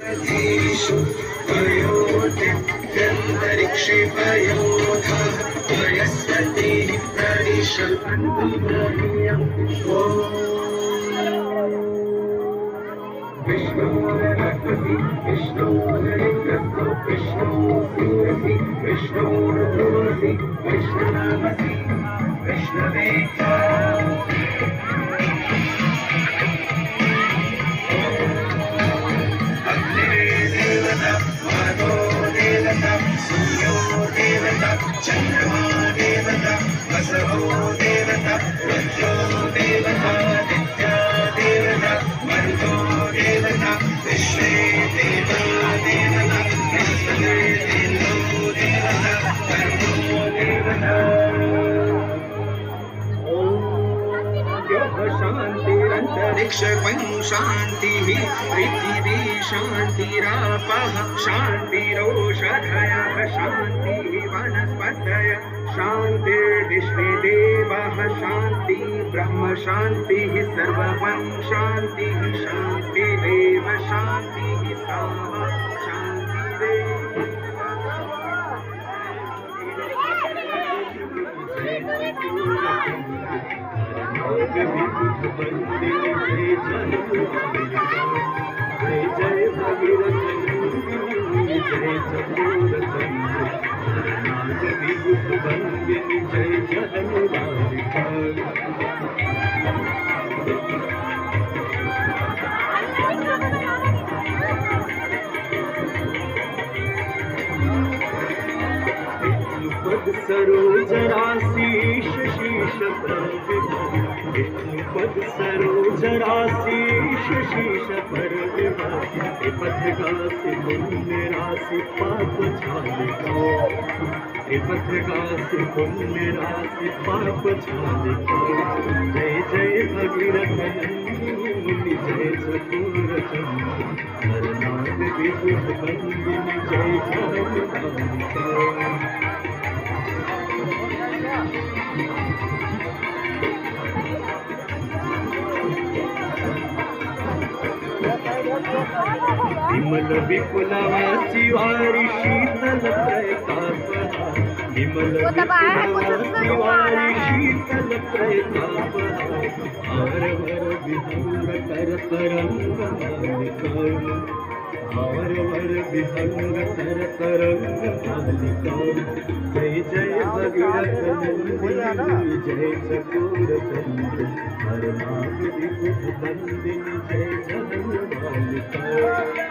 ीषु वयोत्यन्तरिक्षे वयोधा वयस्पतिः प्रदिशन्तु मह्यम् ॐ विष्णो रहसि विष्णो हरिग्रस्तो विष्णो सूरसि विष्णो रुद्रोसि विष्णुनामसि विष्णवे सूर्यो देवता चन्द्रमा देवता वसवो देवता रुद्रो देवता नित्या देवता मरुतो देवता विश्वे देवा देवता बृहस्पते देवो देवता कर्मो देवता शांतिरंतरिक्ष शांति पृथिवी शांतिरापः शांतिरोषधयः शांति वनस्पतय शांतिर्विश्वे देवाः शांति ब्रह्म शांतिः सर्वं शांतिः शांतिरेव शांतिः सामा जय जय भगीरथ जय चकोरचंद्र जय जहनुवारिका पद सरोज राशि शीश पद सरोज राशि शीश पर पथगा से पुण्य राशि पाप छालिका पथगा से पुण्य राशि पाप छालिका जय जय भगीरथ जय चकोर चंद्र नाग विभुत बंदिनी जय जगन्नाथ विमल विपुलवासी वारी शीतल प्रताप विमल विपुलवासी वारी शीतल प्रताप हार वर विहंग कर तरंग मालिका हार वर विहंग कर तरंग मालिका जय जय भगीरथ नंदिनी जय चकोर चंद्र हर नाग विभुत बंदिनी जय जगन्नाथ